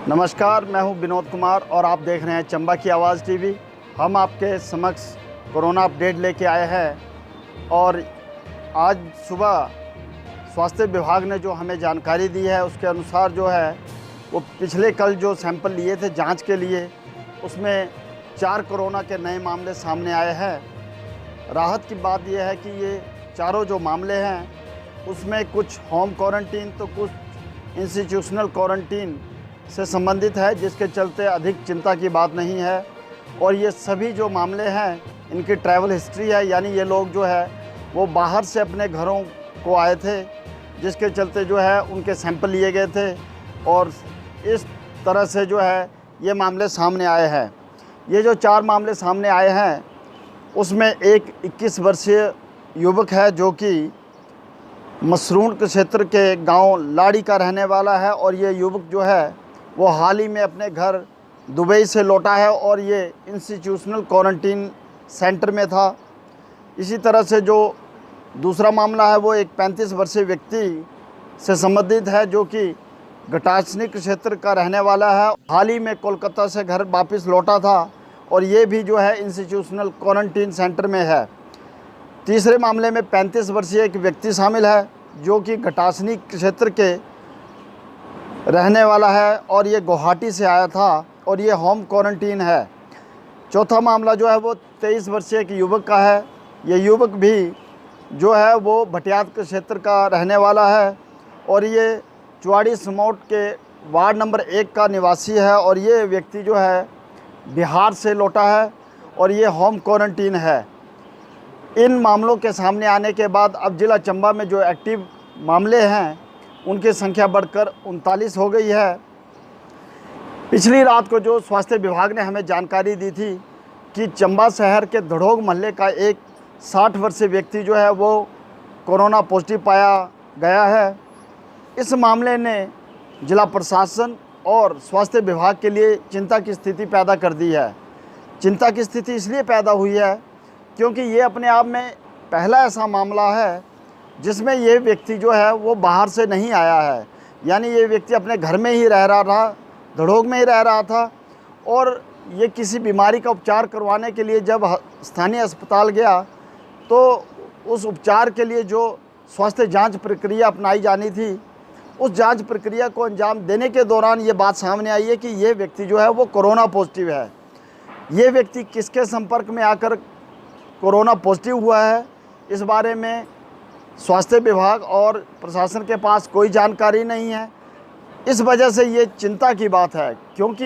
नमस्कार, मैं हूं विनोद कुमार और आप देख रहे हैं चंबा की आवाज़ टीवी। हम आपके समक्ष कोरोना अपडेट लेके आए हैं और आज सुबह स्वास्थ्य विभाग ने जो हमें जानकारी दी है उसके अनुसार जो है वो पिछले कल जो सैंपल लिए थे जांच के लिए, उसमें 4 कोरोना के नए मामले सामने आए हैं। राहत की बात यह है कि ये चारों जो मामले हैं उसमें कुछ होम क्वारंटीन तो कुछ इंस्टीट्यूशनल क्वारंटीन से संबंधित है, जिसके चलते अधिक चिंता की बात नहीं है। और ये सभी जो मामले हैं इनकी ट्रैवल हिस्ट्री है, यानी ये लोग जो है वो बाहर से अपने घरों को आए थे, जिसके चलते जो है उनके सैंपल लिए गए थे और इस तरह से जो है ये मामले सामने आए हैं। ये जो 4 मामले सामने आए हैं उसमें एक 21 वर्षीय युवक है जो कि मसरूण के क्षेत्र के गांव लाड़ी का रहने वाला है और ये युवक जो है वो हाल ही में अपने घर दुबई से लौटा है और ये इंस्टीट्यूशनल क्वारंटीन सेंटर में था। इसी तरह से जो दूसरा मामला है वो एक 35 वर्षीय व्यक्ति से संबंधित है जो कि गटासनी क्षेत्र का रहने वाला है, हाल ही में कोलकाता से घर वापस लौटा था और ये भी जो है इंस्टीट्यूशनल क्वारंटीन सेंटर में है। तीसरे मामले में 35 वर्षीय एक व्यक्ति शामिल है जो कि गटासनी क्षेत्र के रहने वाला है और ये गुवाहाटी से आया था और ये होम क्वारंटीन है। चौथा मामला जो है वो 23 वर्षीय एक युवक का है। ये युवक भी जो है वो भटियात के क्षेत्र का रहने वाला है और ये चुवाड़ी समौट के वार्ड नंबर 1 का निवासी है और ये व्यक्ति जो है बिहार से लौटा है और ये होम क्वारंटीन है। इन मामलों के सामने आने के बाद अब जिला चंबा में जो एक्टिव मामले हैं उनकी संख्या बढ़कर 39 हो गई है। पिछली रात को जो स्वास्थ्य विभाग ने हमें जानकारी दी थी कि चंबा शहर के धड़ोग मोहल्ले का एक 60 वर्षीय व्यक्ति जो है वो कोरोना पॉजिटिव पाया गया है। इस मामले ने जिला प्रशासन और स्वास्थ्य विभाग के लिए चिंता की स्थिति पैदा कर दी है। चिंता की स्थिति इसलिए पैदा हुई है क्योंकि ये अपने आप में पहला ऐसा मामला है जिसमें ये व्यक्ति जो है वो बाहर से नहीं आया है, यानी ये व्यक्ति अपने घर में ही रह रहा था, धड़ोग में ही रह रहा था और ये किसी बीमारी का उपचार करवाने के लिए जब स्थानीय अस्पताल गया तो उस उपचार के लिए जो स्वास्थ्य जांच प्रक्रिया अपनाई जानी थी उस जांच प्रक्रिया को अंजाम देने के दौरान ये बात सामने आई है कि ये व्यक्ति जो है वो कोरोना पॉजिटिव है। ये व्यक्ति किसके संपर्क में आकर कोरोना पॉजिटिव हुआ है इस बारे में स्वास्थ्य विभाग और प्रशासन के पास कोई जानकारी नहीं है। इस वजह से ये चिंता की बात है क्योंकि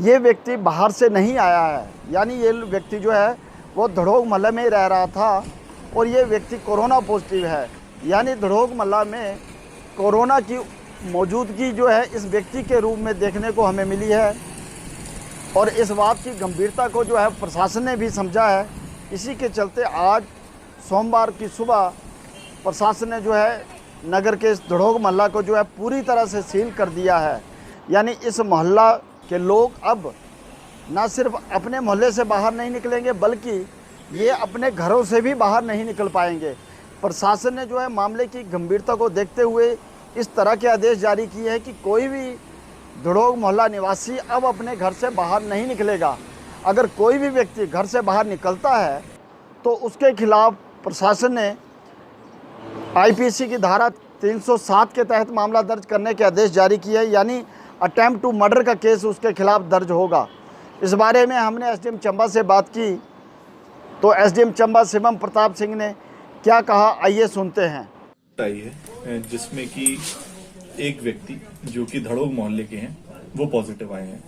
ये व्यक्ति बाहर से नहीं आया है, यानी ये व्यक्ति जो है वो धड़ोग मोहल्ले में ही रह रहा था और ये व्यक्ति कोरोना पॉजिटिव है, यानी धड़ोग मोहल्ला में कोरोना की मौजूदगी जो है इस व्यक्ति के रूप में देखने को हमें मिली है और इस बात की गंभीरता को जो है प्रशासन ने भी समझा है। इसी के चलते आज सोमवार की सुबह प्रशासन ने जो है नगर के इस धड़ोग मोहल्ला को जो है पूरी तरह से सील कर दिया है, यानी इस मोहल्ला के लोग अब ना सिर्फ अपने मोहल्ले से बाहर नहीं निकलेंगे बल्कि ये अपने घरों से भी बाहर नहीं निकल पाएंगे। प्रशासन ने जो है मामले की गंभीरता को देखते हुए इस तरह के आदेश जारी किए हैं कि कोई भी धड़ोग मोहल्ला निवासी अब अपने घर से बाहर नहीं निकलेगा। अगर कोई भी व्यक्ति घर से बाहर निकलता है तो उसके खिलाफ प्रशासन ने आईपीसी की धारा 307 के तहत मामला दर्ज करने के आदेश जारी किए हैं, यानी अटेम्प्ट टू मर्डर का केस उसके खिलाफ दर्ज होगा। इस बारे में हमने एसडीएम चंबा से बात की तो एसडीएम चंबा शिवम प्रताप सिंह ने क्या कहा, आइए सुनते हैं। आई है जिसमें कि एक व्यक्ति जो कि धड़ोग मोहल्ले के हैं वो पॉजिटिव आए हैं।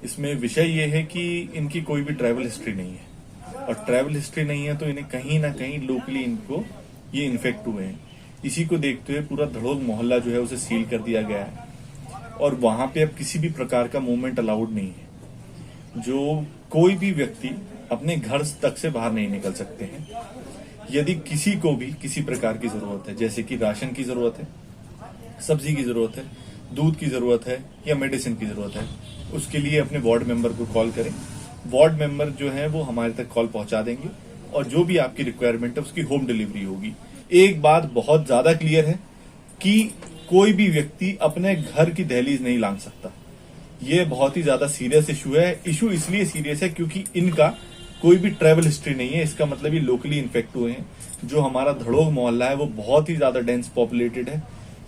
इसमें विषय ये है कि इनकी कोई भी ट्रैवल हिस्ट्री नहीं है और ट्रैवल हिस्ट्री नहीं है तो इन्हें कहीं ना कहीं लोकली इनको ये इन्फेक्ट हुए हैं। इसी को देखते हुए पूरा धड़ोग मोहल्ला जो है उसे सील कर दिया गया है और वहां पे अब किसी भी प्रकार का मूवमेंट अलाउड नहीं है। जो कोई भी व्यक्ति अपने घर तक से बाहर नहीं निकल सकते हैं। यदि किसी को भी किसी प्रकार की जरूरत है, जैसे कि राशन की जरूरत है, सब्जी की जरूरत है, दूध की जरूरत है या मेडिसिन की जरूरत है, उसके लिए अपने वार्ड मेंबर को कॉल करें। वार्ड मेंबर जो है वो हमारे तक कॉल पहुंचा देंगे और जो भी आपकी रिक्वायरमेंट है उसकी होम डिलीवरी होगी। एक बात बहुत ज्यादा क्लियर है कि कोई भी व्यक्ति अपने घर की दहलीज नहीं लांघ सकता। ये बहुत ही ज्यादा सीरियस इशू है। इशू इसलिए सीरियस है क्योंकि इनका कोई भी ट्रैवल हिस्ट्री नहीं है। इसका मतलब ये लोकली इन्फेक्ट हुए हैं। जो हमारा धड़ोग मोहल्ला है वो बहुत ही ज्यादा डेंस पॉपुलेटेड है।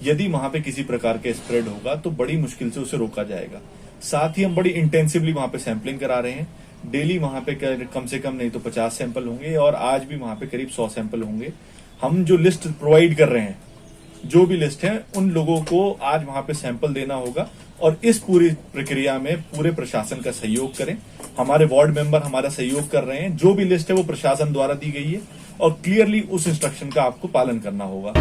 यदि वहां पे किसी प्रकार के स्प्रेड होगा तो बड़ी मुश्किल से उसे रोका जाएगा। साथ ही हम बड़ी इंटेंसिवली वहां पे सैंपलिंग करा रहे हैं। डेली वहां पे कम से कम नहीं तो 50 सैंपल होंगे और आज भी वहां पे करीब 100 सैंपल होंगे। हम जो लिस्ट प्रोवाइड कर रहे हैं, जो भी लिस्ट है, उन लोगों को आज वहां पे सैंपल देना होगा और इस पूरी प्रक्रिया में पूरे प्रशासन का सहयोग करें। हमारे वार्ड मेंबर हमारा सहयोग कर रहे हैं। जो भी लिस्ट है वो प्रशासन द्वारा दी गई है और क्लियरली उस इंस्ट्रक्शन का आपको पालन करना होगा।